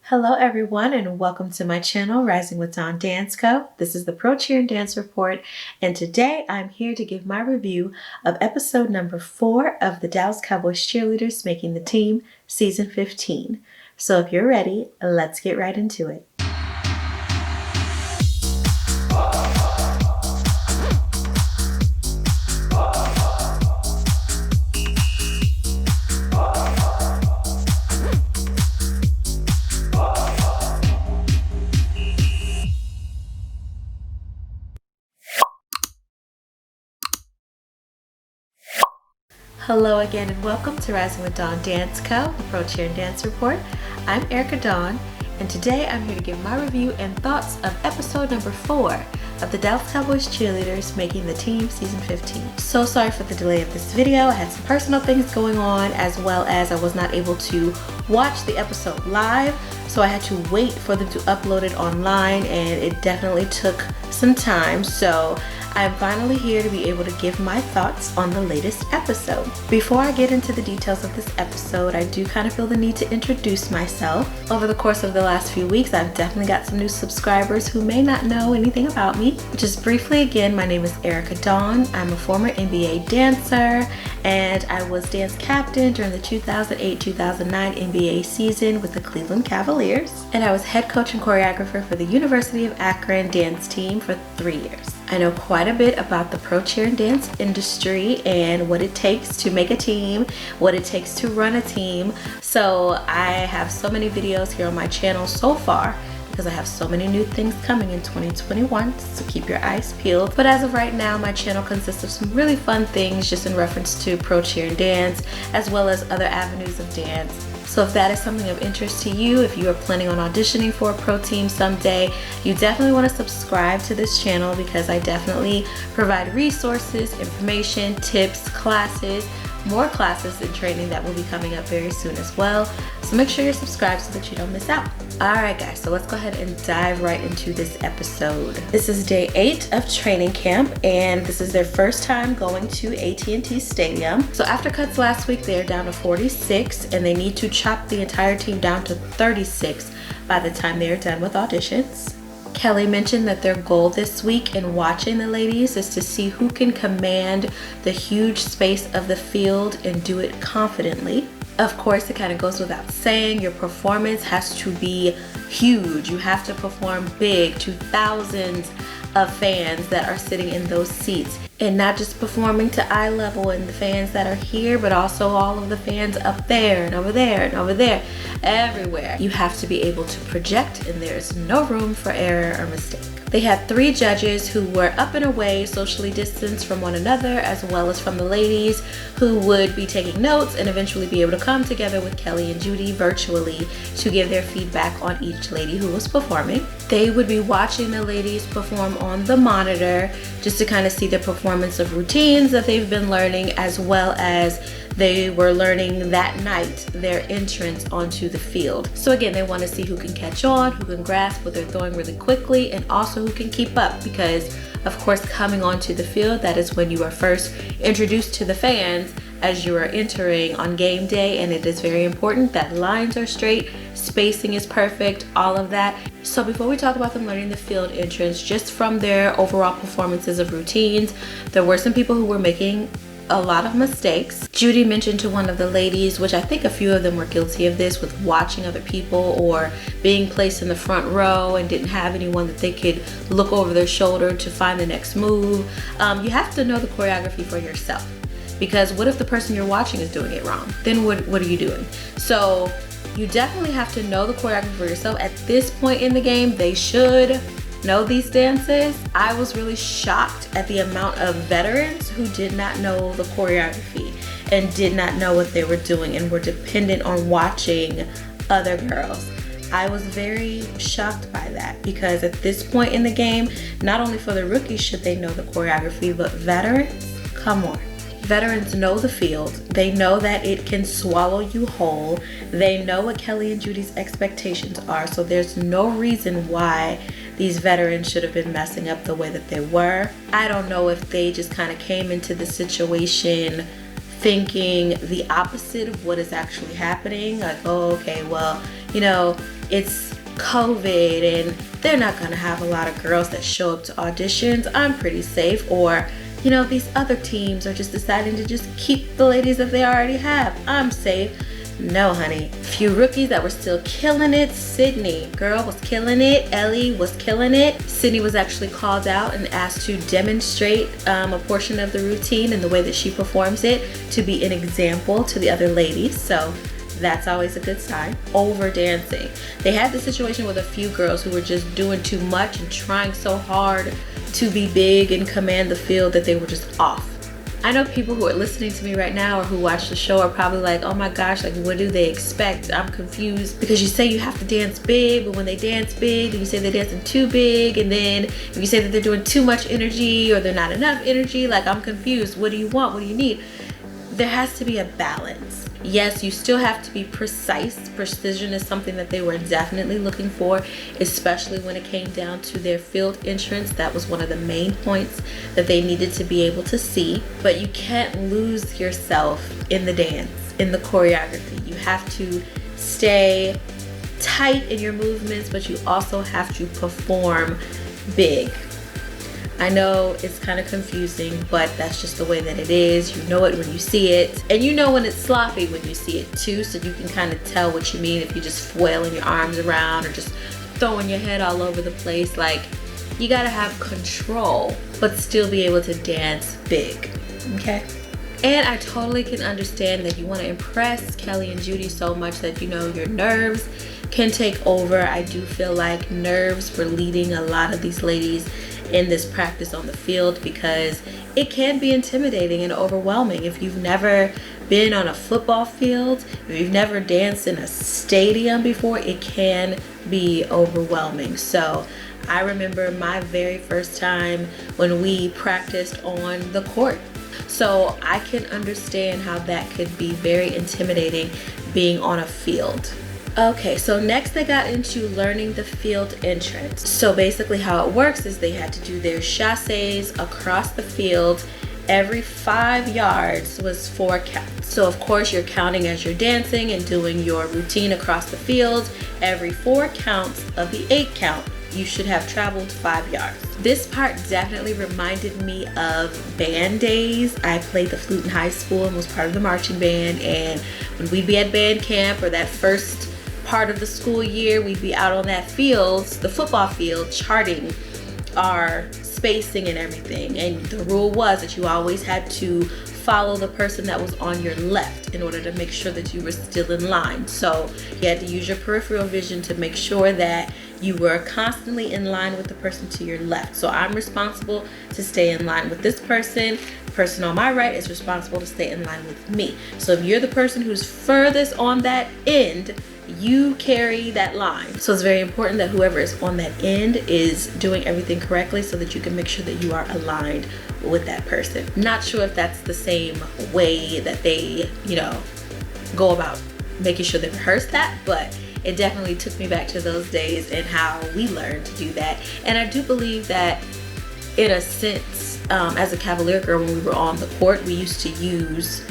Hello everyone and welcome to my channel, Rising with Dawn Dance Co. This is the Pro Cheer and Dance Report, and today I'm here to give my review of episode number 4 of the Dallas Cowboys Cheerleaders Making the Team Season 15. So if you're ready, let's get right into it. Hello again and welcome to Rising with Dawn Dance Co., the Pro Cheer and Dance Report. I'm Erica Dawn, and today I'm here to give my review and thoughts of episode number 4 of the Dallas Cowboys Cheerleaders Making the Team Season 15. So sorry for the delay of this video. I had some personal things going on, as well as I was not able to watch the episode live, so I had to wait for them to upload it online, and it definitely took some time. So I'm finally here to be able to give my thoughts on the latest episode. Before I get into the details of this episode, I do kind of feel the need to introduce myself. Over the course of the last few weeks, I've definitely got some new subscribers who may not know anything about me. Just briefly again, my name is Erica Dawn. I'm a former NBA dancer, and I was dance captain during the 2008-2009 NBA season with the Cleveland Cavaliers. And I was head coach and choreographer for the University of Akron dance team for 3 years. I know quite a bit about the pro cheer and dance industry and what it takes to make a team, what it takes to run a team. So I have so many videos here on my channel so far because I have so many new things coming in 2021, so keep your eyes peeled. But as of right now, my channel consists of some really fun things just in reference to pro cheer and dance, as well as other avenues of dance. So if that is something of interest to you, if you are planning on auditioning for a pro team someday, you definitely want to subscribe to this channel because I definitely provide resources, information, tips, classes, more classes and training that will be coming up very soon as well. So make sure you're subscribed so that you don't miss out. Alright guys, so let's go ahead and dive right into this episode. This is day 8 of training camp, and this is their first time going to AT&T Stadium. So after cuts last week, they're down to 46, and they need to chop the entire team down to 36 by the time they're done with auditions. Kelly mentioned that their goal this week in watching the ladies is to see who can command the huge space of the field and do it confidently. Of course, it kind of goes without saying, your performance has to be huge. You have to perform big to thousands of fans that are sitting in those seats, and not just performing to eye level and the fans that are here, but also all of the fans up there and over there and over there, everywhere. You have to be able to project, and there's no room for error or mistake. They had 3 judges who were up and away, socially distanced from one another, as well as from the ladies, who would be taking notes and eventually be able to come together with Kelly and Judy virtually to give their feedback on each lady who was performing. They would be watching the ladies perform on the monitor just to kind of see the performance of routines that they've been learning, as well as they were learning that night their entrance onto the field. So again, they want to see who can catch on, who can grasp what they're throwing really quickly, and also who can keep up, because of course coming onto the field, that is when you are first introduced to the fans as you are entering on game day, and it is very important that lines are straight, spacing is perfect, all of that. So before we talk about them learning the field entrance, just from their overall performances of routines, there were some people who were making a lot of mistakes. Judy mentioned to one of the ladies, which I think a few of them were guilty of this, with watching other people or being placed in the front row and didn't have anyone that they could look over their shoulder to find the next move. You have to know the choreography for yourself, because what if the person you're watching is doing it wrong? Then what are you doing? So you definitely have to know the choreography for yourself. At this point in the game, they should know these dances. I was really shocked at the amount of veterans who did not know the choreography and did not know what they were doing and were dependent on watching other girls. I was very shocked by that, because at this point in the game, not only for the rookies should they know the choreography, but veterans, come on. Veterans know the field. They know that it can swallow you whole. They know what Kelly and Judy's expectations are, so there's no reason why these veterans should have been messing up the way that they were. I don't know if they just kind of came into the situation thinking the opposite of what is actually happening. Like, oh, okay, well, you know, it's COVID and they're not gonna have a lot of girls that show up to auditions, I'm pretty safe. Or, you know, these other teams are just deciding to just keep the ladies that they already have, I'm safe. No, honey. Few rookies that were still killing it. Sydney, girl, was killing it. Ellie was killing it. Sydney was actually called out and asked to demonstrate a portion of the routine and the way that she performs it to be an example to the other ladies. So that's always a good sign. Over dancing. They had the situation with a few girls who were just doing too much and trying so hard to be big and command the field that they were just off. I know people who are listening to me right now or who watch the show are probably like, oh my gosh, like what do they expect? I'm confused because you say you have to dance big, but when they dance big, then you say they're dancing too big, and then if you say that they're doing too much energy or they're not enough energy, like I'm confused. What do you want? What do you need? There has to be a balance. Yes, you still have to be precise. Precision is something that they were definitely looking for, especially when it came down to their field entrance. That was one of the main points that they needed to be able to see. But you can't lose yourself in the dance, in the choreography. You have to stay tight in your movements, but you also have to perform big. I know it's kind of confusing, but that's just the way that it is. You know it when you see it, and you know when it's sloppy when you see it too, so you can kind of tell what you mean if you're just flailing your arms around or just throwing your head all over the place. Like, you gotta have control, but still be able to dance big, okay? And I totally can understand that you want to impress Kelly and Judy so much that, you know, your nerves can take over. I do feel like nerves were leading a lot of these ladies in this practice on the field, because it can be intimidating and overwhelming. If you've never been on a football field, if you've never danced in a stadium before, it can be overwhelming. So I remember my very first time when we practiced on the court. So I can understand how that could be very intimidating being on a field. Okay, so next they got into learning the field entrance. So basically how it works is they had to do their chasses across the field. Every 5 yards was 4 counts. So of course you're counting as you're dancing and doing your routine across the field. Every 4 counts of the 8 count, you should have traveled 5 yards. This part definitely reminded me of band days. I played the flute in high school and was part of the marching band, and when we'd be at band camp or that first part of the school year, we'd be out on that field, the football field, charting our spacing and everything. And the rule was that you always had to follow the person that was on your left in order to make sure that you were still in line. So you had to use your peripheral vision to make sure that you were constantly in line with the person to your left. So I'm responsible to stay in line with this person. The person on my right is responsible to stay in line with me. So if you're the person who's furthest on that end, you carry that line. So it's very important that whoever is on that end is doing everything correctly so that you can make sure that you are aligned with that person. Not sure if that's the same way that they, you know, go about making sure they rehearse that, but it definitely took me back to those days and how we learned to do that. And I do believe that in a sense, as a Cavalier girl, when we were on the court, we used to use,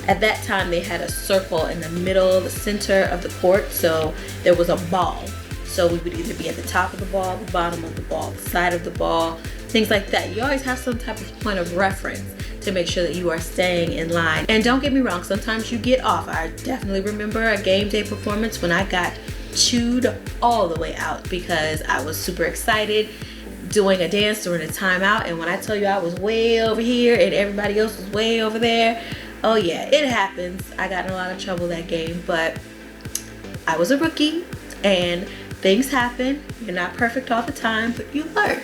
at that time they had a circle in the middle, the center of the court, so there was a ball. So we would either be at the top of the ball, the bottom of the ball, the side of the ball, things like that. You always have some type of point of reference to make sure that you are staying in line. And don't get me wrong, sometimes you get off. I definitely remember a game day performance when I got chewed all the way out because I was super excited doing a dance during a timeout, and when I tell you I was way over here and everybody else was way over there, oh yeah, it happens. I got in a lot of trouble that game, but I was a rookie and things happen. You're not perfect all the time, but you learn.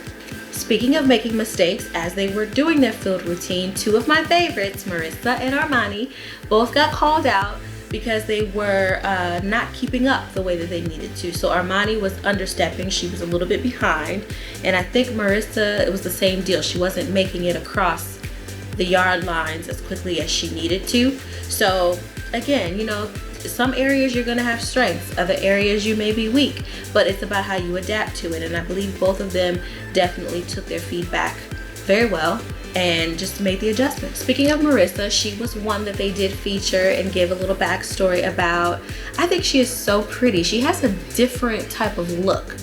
Speaking of making mistakes, as they were doing their field routine, two of my favorites, Marissa and Armani, both got called out because they were not keeping up the way that they needed to. So Armani was understepping, she was a little bit behind, and I think Marissa, it was the same deal. She wasn't making it across the yard lines as quickly as she needed to. So again, you know, some areas you're gonna have strengths, other areas you may be weak, but it's about how you adapt to it. And I believe both of them definitely took their feedback very well and just made the adjustment. Speaking of Marissa, she was one that they did feature and give a little backstory about. I think she is so pretty. She has a different type of look,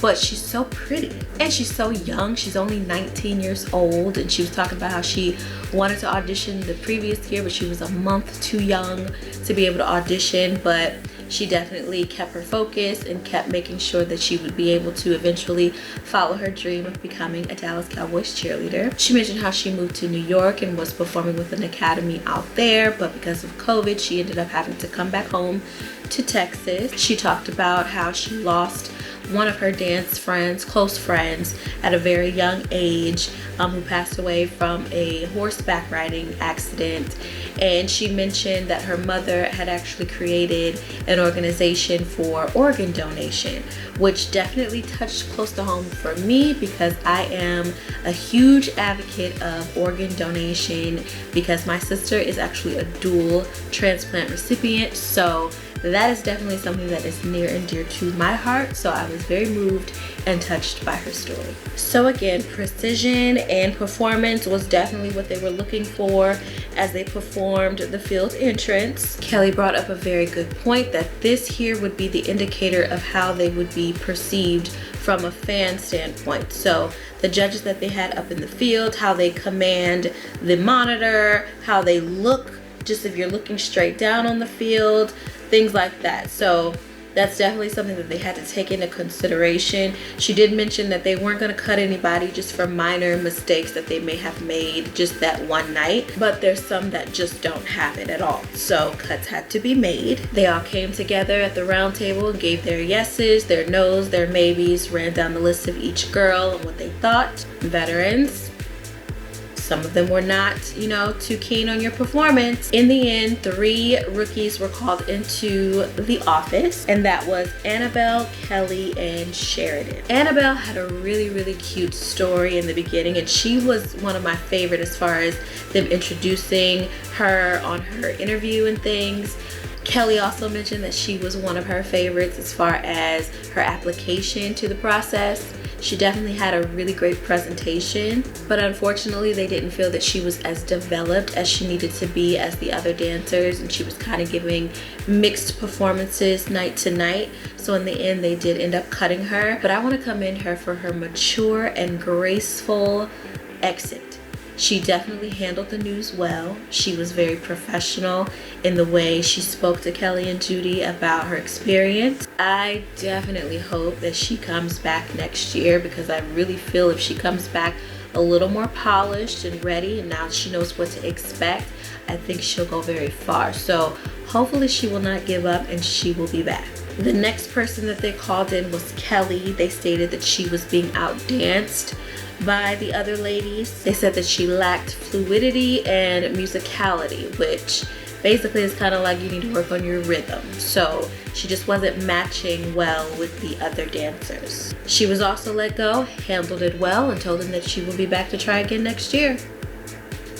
but she's so pretty and she's so young. She's only 19 years old, and she was talking about how she wanted to audition the previous year, but she was a month too young to be able to audition. But she definitely kept her focus and kept making sure that she would be able to eventually follow her dream of becoming a Dallas Cowboys cheerleader. She mentioned how she moved to New York and was performing with an academy out there, but because of COVID, she ended up having to come back home to Texas. She talked about how she lost one of her dance friends, close friends, at a very young age, who passed away from a horseback riding accident. And she mentioned that her mother had actually created an organization for organ donation, which definitely touched close to home for me, because I am a huge advocate of organ donation, because my sister is actually a dual transplant recipient. So that is definitely something that is near and dear to my heart. So I was very moved and touched by her story. So again, precision and performance was definitely what they were looking for as they performed the field entrance. Kelly brought up a very good point, that this here would be the indicator of how they would be perceived from a fan standpoint. So the judges that they had up in the field, how they command the monitor, how they look, just if you're looking straight down on the field, things like that. So that's definitely something that they had to take into consideration. She did mention that they weren't going to cut anybody just for minor mistakes that they may have made just that one night, but there's some that just don't have it at all. So cuts had to be made. They all came together at the round table and gave their yeses, their nos, their maybes, ran down the list of each girl and what they thought. Veterans, some of them were not, too keen on your performance. In the end, 3 rookies were called into the office, and that was Annabelle, Kelly, and Sheridan. Annabelle had a really, really cute story in the beginning, and she was one of my favorite as far as them introducing her on her interview and things. Kelly also mentioned that she was one of her favorites as far as her application to the process. She definitely had a really great presentation, but unfortunately they didn't feel that she was as developed as she needed to be as the other dancers, and she was kind of giving mixed performances night to night. So in the end they did end up cutting her, but I want to commend her for her mature and graceful exit. She definitely handled the news well. She was very professional in the way she spoke to Kelly and Judy about her experience. I definitely hope that she comes back next year, because I really feel if she comes back a little more polished and ready, and now she knows what to expect, I think she'll go very far. So hopefully she will not give up and she will be back. The next person that they called in was Kelly. They stated that she was being outdanced by the other ladies. They said that she lacked fluidity and musicality, which basically is kind of like you need to work on your rhythm. So she just wasn't matching well with the other dancers. She was also let go, handled it well, and told them that she will be back to try again next year.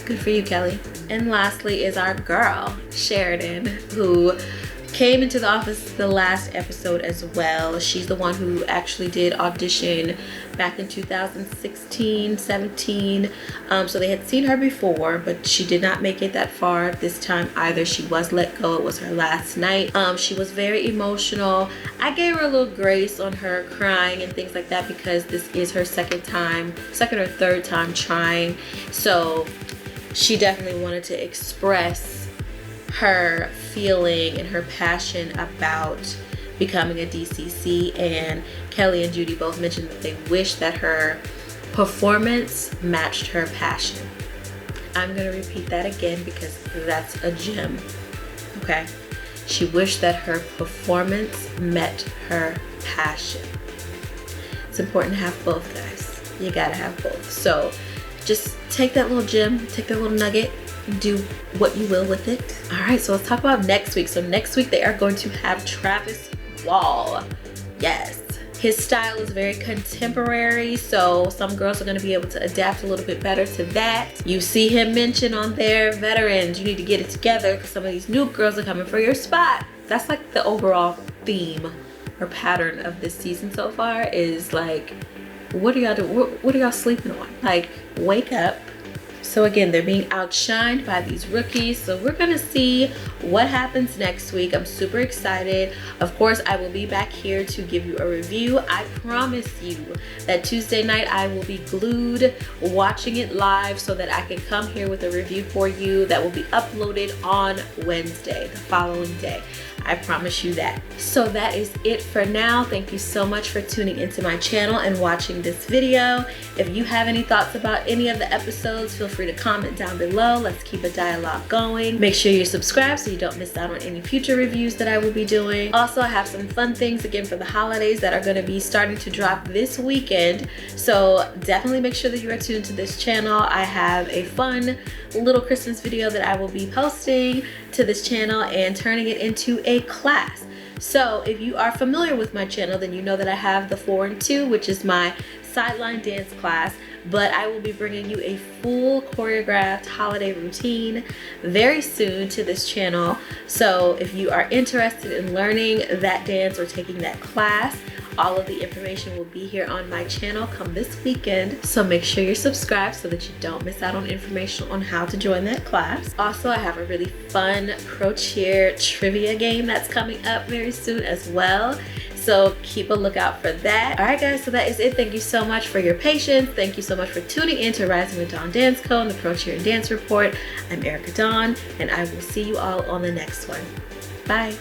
Good for you, Kelly. And lastly is our girl, Sheridan, who came into the office the last episode as well. She's the one who actually did audition back in 2016, 17. So they had seen her before, but she did not make it that far this time either. She was let go. It was her last night. She was very emotional. I gave her a little grace on her crying and things like that, because this is her second or third time trying. So she definitely wanted to express her feeling and her passion about becoming a DCC, and Kelly and Judy both mentioned that they wish that her performance matched her passion. I'm gonna repeat that again because that's a gem, okay? She wished that her performance met her passion. It's important to have both, guys. You gotta have both. So just take that little gem, take that little nugget, do what you will with it. All right, so let's talk about next week. So next week they are going to have Travis Wall. Yes, his style is very contemporary, so some girls are going to be able to adapt a little bit better to that. You see him mention on there, veterans, you need to get it together because some of these new girls are coming for your spot. That's like the overall theme or pattern of this season so far, is like, what are y'all doing? What are y'all sleeping on? Like, wake up So again, they're being outshined by these rookies. So we're gonna see what happens next week. I'm super excited. Of course, I will be back here to give you a review. I promise you that Tuesday night I will be glued watching it live so that I can come here with a review for you that will be uploaded on Wednesday, the following day. I promise you that. So that is it for now. Thank you so much for tuning into my channel and watching this video. If you have any thoughts about any of the episodes, feel free to comment down below. Let's keep a dialogue going. Make sure you're subscribed so you don't miss out on any future reviews that I will be doing. Also, I have some fun things again for the holidays that are going to be starting to drop this weekend. So definitely make sure that you are tuned to this channel. I have a fun little Christmas video that I will be posting to this channel and turning it into a class. So if you are familiar with my channel, then you know that I have the 4 and 2, which is my sideline dance class, but I will be bringing you a full choreographed holiday routine very soon to this channel. So if you are interested in learning that dance or taking that class, all of the information will be here on my channel come this weekend. So make sure you're subscribed so that you don't miss out on information on how to join that class. Also, I have a really fun Pro Cheer trivia game that's coming up very soon as well. So keep a lookout for that. All right, guys, so that is it. Thank you so much for your patience. Thank you so much for tuning in to Rising with Dawn Dance Co. and the Pro Cheer and Dance Report. I'm Erica Dawn, and I will see you all on the next one. Bye.